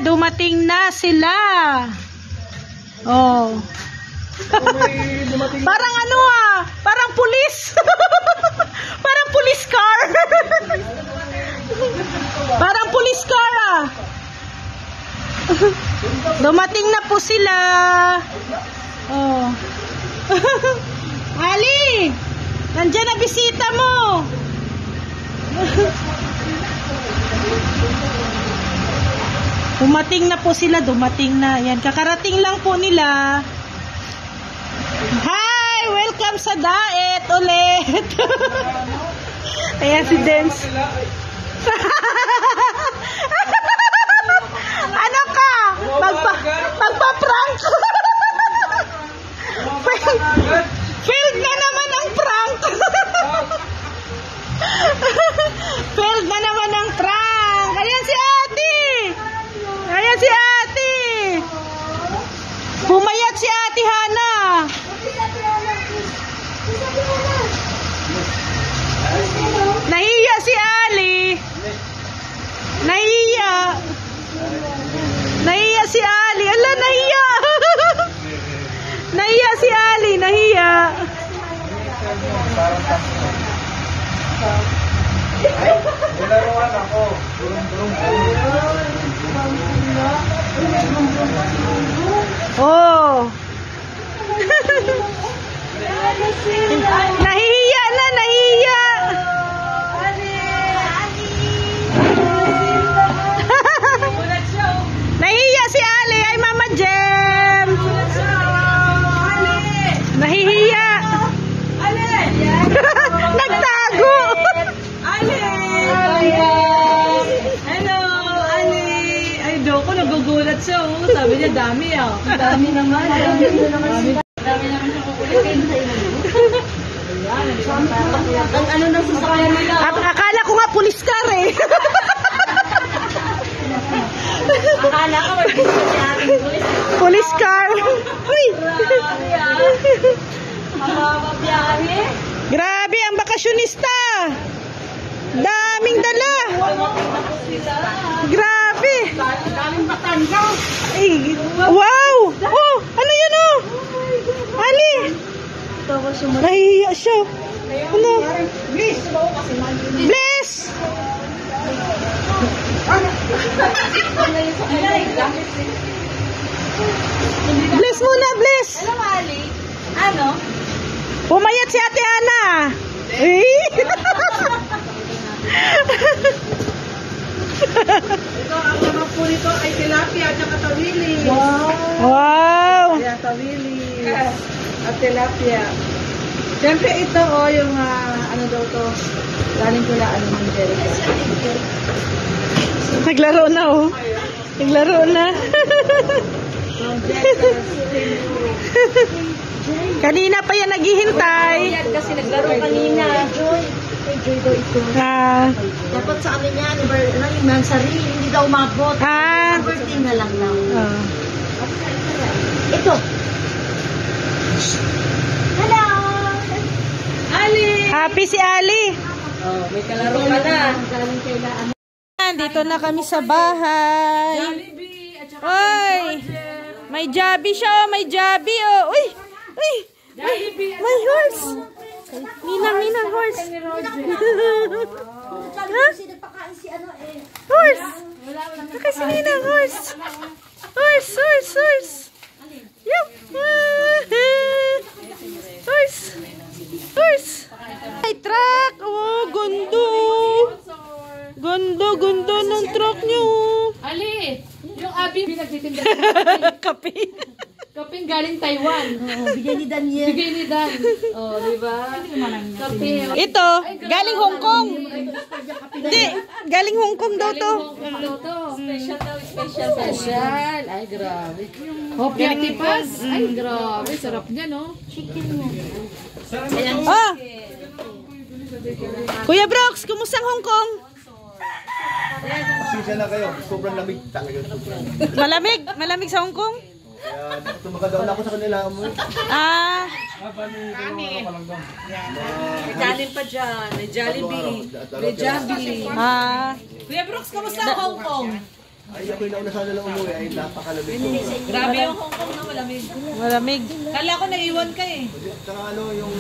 dumating na sila. Oh. Parang ano parang pulis. Parang police car. Parang police car Dumating na po sila. Oh. Ali, nandiyan na bisita mo. Dumating na po sila, dumating na. Yan, kakarating lang po nila. Hi! Welcome sa Daet ulit. Ayan si Dance. Ano ka? Magpa-prank. Failed na naman ang prank. Failed na naman ang prank. Ayan si ate. Ayan si ate. Pumayat si ate Hana. Nahiya si Ali. Nahiya. Nahiya si Ali. Ala, nahiya. Nahiya si Ali. Nahiya. Nilaruan ako. Oh. Nahihiya na, nahihiya. Nahihiya si Ali, ay Mama Jem. Nahihiya. Nagtago. Hello, Ali. Ay, Doko, nagugulat siya. Oh. Sabi niya, dami Dami naman. Dami naman siya kukulitin sa inyo. Ang ano nang sasakyan nila. Akala ko nga pulis car eh. Akala ko may gusto si ating pulis. Pulis car. Uy. Mababiyahe. Grabe ang bakasyonista. Daming dala. Grabe. Daming batanga. Ay, wow. Oh, ano yun oh? Ali. Nahihiya siya. Ano? Bless. Bless muna, bless. Hello, Ali. Ano? Pumayat si Ate Ana. Eh? Ito, ang naman po nito ay tilapia at saka tawili. Wow. Ayan, tawili. At tilapia. Siyempre ito, yung ano daw to, galing ko na ano ng Jerica. Naglaro na oh. Naglaro na. Kanina pa yan naghihintay. Yan kasi naglaro kanina. Enjoy daw ito. Dapat sa amin yan, yung sarili, hindi daw umabot. Sa birthday na lang daw. Ito. Hello! Ali! Happy si Ali. Oh, may kalaro ka na. Dito na kami sa bahay. Oy! May Jabi siya, may Jabi oh. Uy! Uy! May horse. Ninang horse. Horse! Kasi ninang horse. Horse. Yup! Horse! Ay, truck! Oh, gundo! Gundo ng truck niyo. Ali, yung abi nagtitinda Kape. kaping galing Taiwan. Bigay ni Daniel. Bigay ni Dan. Oh, di ba? Kape. Ito, galing Hong Kong. Hindi, galing Hong Kong daw to. Special daw, special. Ay, grabe. Hopya tipas. Ay, grabe. Sarap niya, no? Ah! Kuya Brooks, kumusta ang Hong Kong? Pasensya na kayo. Sobrang lamig talaga. Malamig sa Hong Kong? Kaya tumagadaw na ako sa kanila. Ah, May kanin pa dyan. May Jollibee. May Jollibee. ah. Kuya Brooks, kamusta ang Hong Kong? Ay, ako yung nauna sana lang umuwi. Ay, napakalamig ko. Grabe yung Hong Kong na malamig. Malamig. Kala ko naiwan ka eh. Saka ano, yung...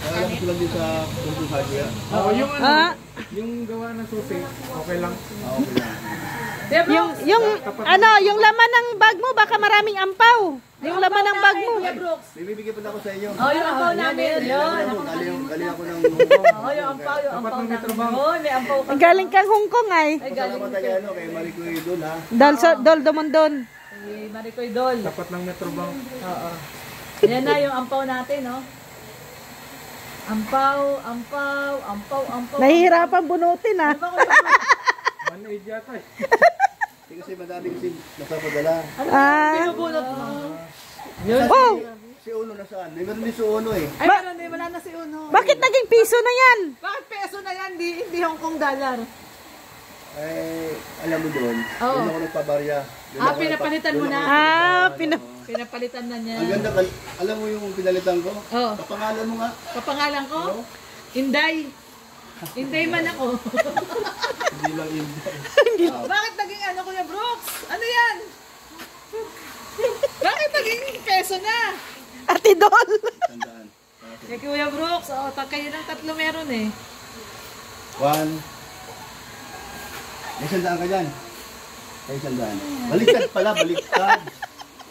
Alam ko lang din sa Punto Hardware. Oo, yung ano, Ah, yung gawa ng susi, okay lang. Okay lang. yung laman ng bag mo, baka maraming ampaw. Yung laman ng bag mo. May bibigyan pa ako sa inyo. Oh, yung ampaw namin. Yun. Galing ako ng... Oh, yung ampaw namin. Oh, may ampaw ka. Galing kang Hong Kong ay. Salamat tayo ano, kay Maricoy doon ha. Dol Domondon. Si Maricoy Dol. Tapat ng Metrobank. Oo. Yan na yung ampaw natin, no? Ampaw. Nahihirapan bunutin ah. 1.8 yata eh. Hindi kasi madami kasi napapadala. Ah. Pinubunot mo. Oh, Si Uno nasaan? May meron din si Uno eh. Ay, meron din. Wala na si Uno. bakit naging piso na yan? Bakit peso na yan? Hindi Hong Kong dollar. Eh, alam mo doon, Oo. doon ako nagpabarya. Doon Ah, ako pinapalitan mo doon na? ako Ah, nagpa- Pinapalitan na niya. Ang ganda, alam mo yung pinalitan ko? Oo. Kapangalan mo nga. Kapangalan ko? Inday. Inday man ako. Hindi lang yun. Bakit naging ano, Kuya Brooks? Ano yan? Bakit naging peso na? Ate Dol. Tandaan. Kay Kuya Brooks, kayo lang tatlo meron eh. 1. May sandaan ka dyan. May sandaan. Baliktad pala, baliktad.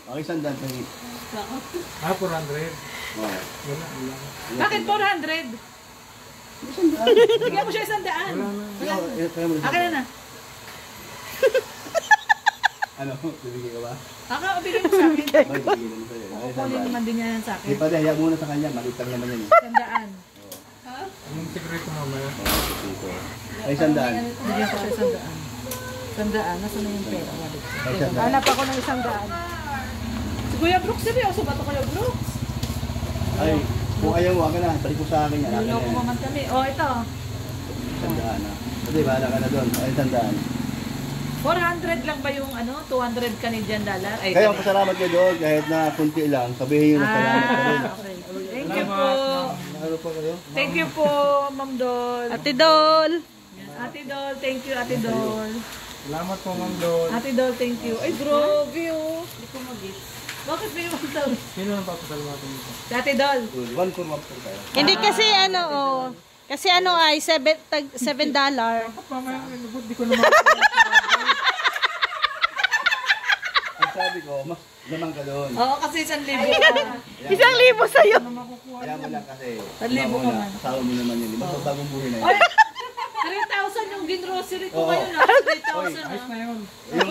Okay, sandaan. Pangit. Ah, 400. Oh. Wala. Bakit 400? Bigyan mo siya 100. Kaya mo Akin na na. Ano? Bibigyan ka ba? Bigyan mo sa akin. Bakit bibigyan mo sa'yo? Ay, Kukunin sandaan. naman din yan sa Hindi akin. pa rin, hayaan muna sa kanya. Baliktad naman yan eh. 100. Anong sekreto mamaya? Ay, sandaan. Bigyan ko siya 100. 100. Nasaan na yung pera? Wala. Ay, sandaan. Hanap ako ng 100. Si Kuya Brooks, seryoso ba ito Kuya Brooks? Ay, kung ayaw mo, wag ka na. Balik ko sa akin yan. Akin Niloko na yan. naman kami. Oh, ito. Sandaan na. Kasi bahala ka na doon. Ay, sandaan. 400 lang ba yung ano? 200 Canadian dollar? Ay, Kaya pasalamat kayo doon. Kahit na kunti lang. Sabihin nyo na salamat ka rin. okay. Thank you po. Ano pa kayo? Thank you po, Ma'am Dol. Ate Dol. Ate Dol, thank you, Ate Dol. Salamat po, Ma'am Dol. Ate Dol, thank you. Ay, grabe oh. Hindi ko mag-get. Bakit may 1,000? Sino ang papasalamatan nito? Si Ate Dol. One for one for tayo. Hindi kasi ano, oh. Kasi ano ay $7. Mamaya, di ko naman. Ang sabi ko, mas naman ka doon. Oo, kasi 1,000. 1,000 sa'yo. Kaya mo lang kasi. Libo ka man. Kasama mo naman yun. Di ba? Sa bagong buhay na yun. Ay, 3,000 yung gin-grocery ko Oo. ngayon. 3,000 Ayos na yun. Yung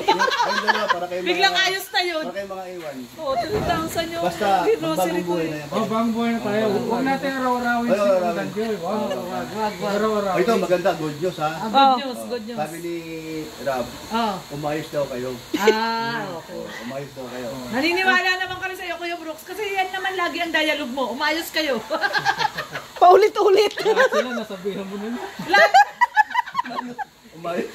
dalawa, para kayo Biglang ayos na yun. Para kayo mga iwan. Oo, 3,000 yung Basta, gin-grocery bagong ko. buhay na yan. Oh, bagong buhay na tayo. Huwag natin araw-arawin Ay, si araw-arawin. Danjoy. Wag. Wag. Oh, Araw-arawin. ito, maganda. Good news ha. Good news, good news. Sabi ni Rob, Oh. umayos daw kayo. Okay. Umayos daw kayo. Naniniwala naman kami sa iyo, Kuya Brooks, kasi yan naman lagi ang dialogue mo. Umayos kayo. Paulit-ulit. Lahat sila, nasabihan mo nun. Umayos.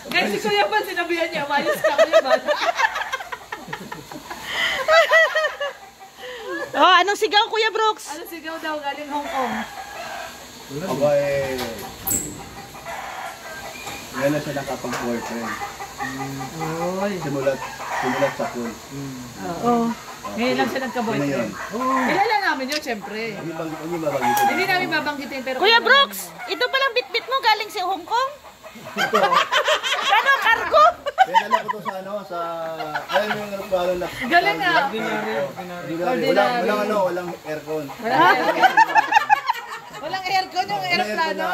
Kahit si Kuya Bal, sinabihan niya, umayos ka, Kuya Bal. Oh, anong sigaw Kuya Brooks? Ano sigaw daw galing Hong Kong? Aba eh. Yan na siya nakapag-boyfriend. Simulat sa pool. Oh. Ngayon lang siya Ano yun? nagka-boyfriend. Kilala namin yun, syempre. Hindi mabanggitin. Hindi namin babanggitin, pero... Kuya Brooks, ito palang bitbit mo galing sa Hong Kong? Ano, cargo? Kaya dala ko to sa ano, sa... Alam mo yung aeroplano na... Galing ah. Walang aircon. Walang aircon yung Walang aircon aeroplano. na...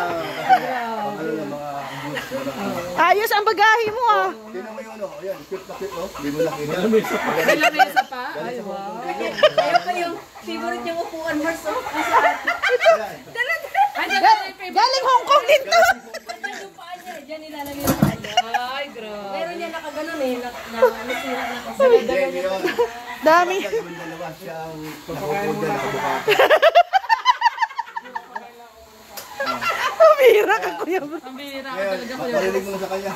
Ano yung mga... Ayos ang bagahe mo ah. Tingnan mo yung ano, ayan, cute na cute, oh. Hindi mo nakita. May lamay sa pa. Ay, wow. Ayaw ko yung favorite niyang upuan, Mars, oh. Ayan. Ay, galing Galing Hong Kong din to. Ang lupaan niya, dyan nilalagay yung upuan niya. Ay, grabe. Meron niya nakaganon eh, nasira na kasi. Hindi, yun. Dami. Yung dalawa siya ang nakukod na nakabukata. Pumira ka Kuya Brooks. Ang bihira ka Ngayon, talaga, Kuya Brooks. maparinig mo na sa kanya.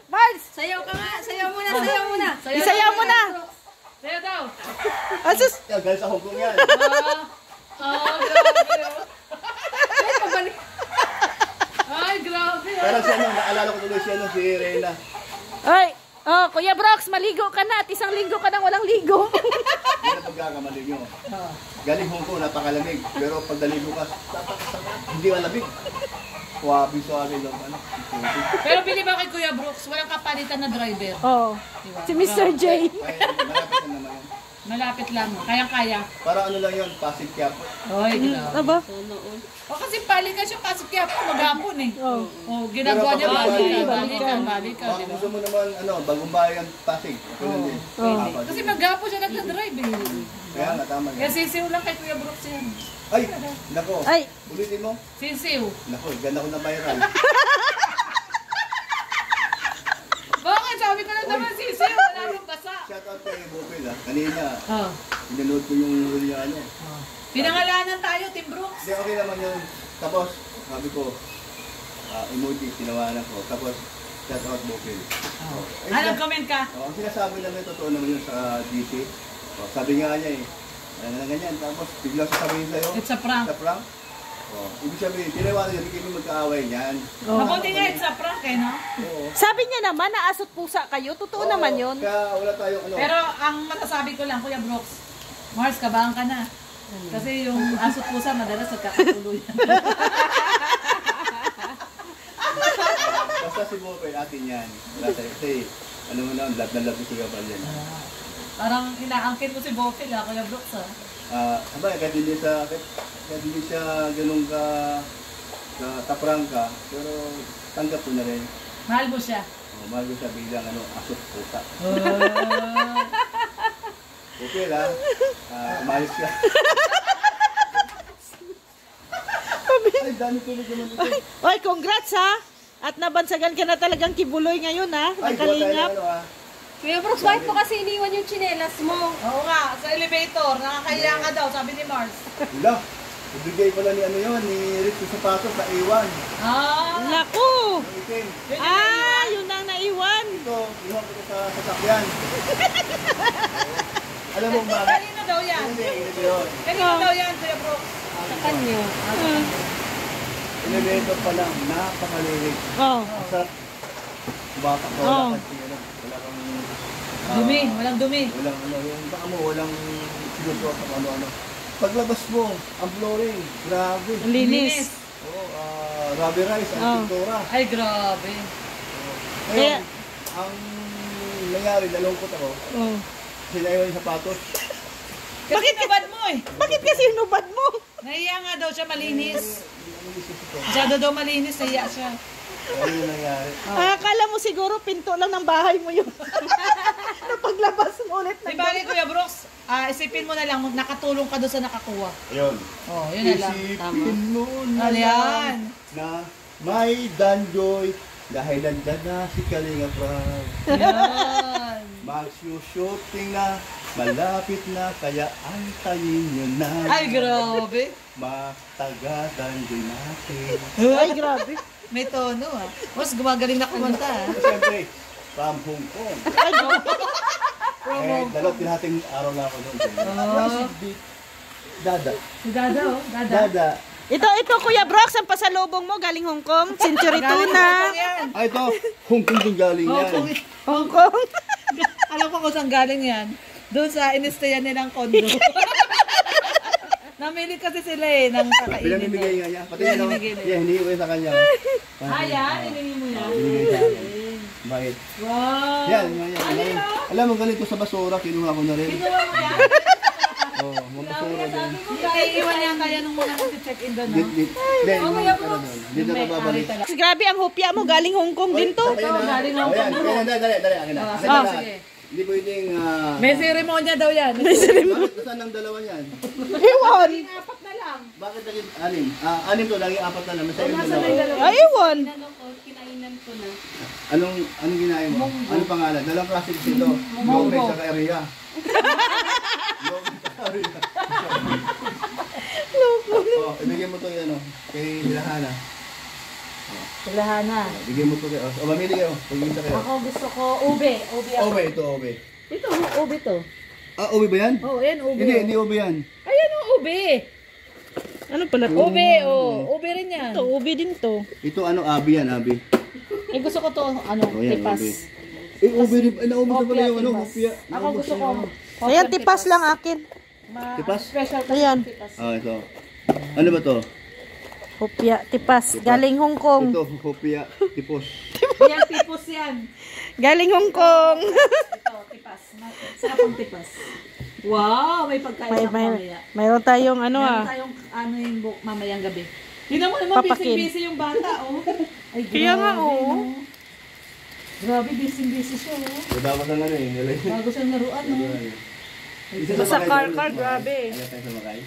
Mars, Sayaw ka nga, sayaw muna, sayaw muna. isayaw mo na. Sayo daw. Asus, Yan, galing sa Hong Kong yan. Grabe. Ay, grabe. Pero si ano, naalala ko tuloy si ano, si Reyna. Ay, oh, Kuya Brox, maligo ka na at isang linggo ka nang walang ligo. Hindi na pagkakamali nyo. Galing Hong Kong, napakalamig. Pero pag naligo ka, hindi malamig. Suwabi lang. Ano? Pero bili ba kay Kuya Brooks, walang kapalitan na driver. Oh, si Mr. J. Ay, malapit na naman yun. Malapit lang, kayang-kaya. Para ano lang yun, Pasig Quiapo. Oy, grabe. Aba? O kasi balikan siya pasok kaya po maghapon eh. Oh. O, ginagawa niya Pero pag- balikan, Baka di ba? gusto mo naman, ano, bagong bayan, Pasig. Ganun din. Apat. Kasi maghapon siya nagdadrive eh. Kaya nga, tama Kaya yan. sisiw lang kay Kuya Brooks yan. Ay, nako. Ay, Ulitin mo. Sisiw. Nako, ganda ko na viral. Bakit? Sabi ko lang naman sisiw, wala nang basa. Shout out kay Bopel ah. Kanina, Oh. pinanood ko yung huli niya ano. Pinangalanan tayo, Team Brooks. Hindi, okay naman yun. Tapos, sabi ko, emoji, tinawanan ko. Tapos, shout out Bopel. Anong comment ka? Ang sinasabi namin, totoo naman yun sa GC. Sabi nga niya eh, ano na ganyan. Tapos, bigla sasabihin sa'yo, It's a prank. sa prank. Ibig sabihin, tinawanan yun, hindi kayo magkaaway niyan. Mabuti nga it's a prank eh, no? Oo. sabi niya naman na asot pusa kayo. Totoo naman yun. Kaya wala tayong ano. Pero ang masasabi ko lang, Kuya Brooks, Mars, kabahan ka na. Kasi yung asot pusa, madalas nagkakatuluyan. Basta si Bopel, atin yan. Wala tayo. Kasi, ano mo na, love na love ko siya pa yan. Parang inaangkin mo si Bopel, ha, Kuya Brooks, ha? Kahit hindi siya ganun kaprang ka, pero tanggap ko na rin. Mahal mo siya. Mahal ko siya bilang ano, asot pusa. Okay lang, umayos ka. Ay, dami tuloy naman ito. Oy, congrats ha. At nabansagan ka na talagang kibuloy ngayon ha. Ay, gawa tayo Nakalingap. ng ano ah. Kuya Brooks, bakit mo kasi iniwan yung tsinelas mo? Oo nga, sa elevator, nakakahiya ka daw, sabi ni Mars. Wala, ibigay pala ni ano yun, ni Rich yung sapatos sa iwan. Naku. Ang itim. Yun ang naiwan. Ito, iwan ko sa sasakyan. Alam mo ba? Kanino daw yan? Hindi, hindi yun. Kanino daw yan, Kuya Brooks? Sa kanyo. Elevator pa lang, napakalilig. Oh. Sa bata ko, Oh. wala kang ano, wala kang Dumi, walang dumi. walang ano, yung baka mo, walang sinusuot ng ano-ano. Paglabas mo, ang flooring, grabe. Ang linis. Oo, rubber rice, ang Oh. pintura. Ay, grabe. Ngayon, ang nangyari, nalungkot ako, Oh. sinaiwan yung sapatos. Bakit nabad mo eh? Bakit kasi hinubad mo? Nahiya nga daw siya malinis. Masyado daw malinis, nahiya siya. Ano yung nangyari? Akala mo siguro pinto lang ng bahay mo yun. Napaglabas mo ulit. Di ba, Kuya Brooks, isipin mo na lang, nakatulong ka doon sa nakakuha. Ayun. Oh, yun na lang. Isipin mo na Ano yan? na may danjoy dahil nandyan na si Kalinga Prab. Yan. Magsushooting na, malapit na, kaya antayin nyo na. Ay, grabe. Mataga-danjoy natin. Ay, grabe. May tono ah. Mas gumagaling na kumanta ah. Siyempre, from Hong Kong. Dalawang tinating araw na ako doon. Dada. Si Dada oh, Dada. Dada. Ito, Kuya Brox, ang pasalubong mo galing Hong Kong. Century Galing tuna. Hong Kong yan. Ay, ito. Hong Kong din galing Hong yan. Kong. Hong Kong. Alam ko kung saan galing yan. Doon sa inistayan nilang kondo. Namili kasi sila eh, ng kakainin. Pinamimigay nga niya. Pati yan, Pinamimigay na. yeah, hinihiwi sa kanya. Yan, hiningi mo yan. Binigay sa akin. Bakit? Wow. Yan, yan. Alam mo, ganito sa basura, kinuha ko na rin. Kinuha mo yan? Oo, mga basura din. Kaya iwan yan kaya nung mga nag-check-in doon, no? Hindi, dito na babalik. Grabe, ang hupya mo galing Hong Kong din to. galing Hong Kong. Ayan, dali, akin na. Akin na lahat. Hindi pwedeng... May seremonya daw yan. Bakit saan ang dalawa yan? Iwan. Apat na lang. Bakit naging anim? Anim to, naging apat na naman. Sa'yo yung dalawa. Ay, iwan. Kinainan ko na. Anong ginahin mo? Anong pangalan? Dalawang klase kasi ito. Lome sa area. Lome sa area. Oh, ibigay mo to yan, kay Lahana. Lahana. Bigyan mo to kayo. O, mamili kayo. Pag-isa kayo. Ako gusto ko ube. Ube ako. Obe, ito, obe. Ito, ube to. Ah, obe ba yan? Oh, yan ube. Hindi ube yan. Ayan ang ube. Ano pala to? Ube, oh. Ube rin yan. Ito, ube din to. Ito ano, abi yan, abi. Eh, gusto ko to, ano, Oh, yan, tipas. ube. Eh, ube rin. Ay, naubos na pala yung ano, tipas. hopya. Ako gusto ko. Ayan, tipas lang akin. Tipas? Special kasi Ayan. tipas. Ah, ito. Ano ba to? Hopya, tipas. Galing Hong Kong. Ito, hopya, tipos. Yan, tipos yan. Galing Hong Kong. Ito, tipas. Sarap ang tipas. Wow, may pagkain May, ng may, mamaya. mayroon tayong ano Meron ah. tayong ano yung mamayang gabi. Tingnan mo naman, Papakin. busy-busy yung bata, oh. Ay, Kaya nga, grabe, oh. no? Grabe, busy-busy siya, oh. Dapat lang ano eh. Bago siyang laruan, no? Isa Sa makay car, doon. grabe. Ano tayo sa makay?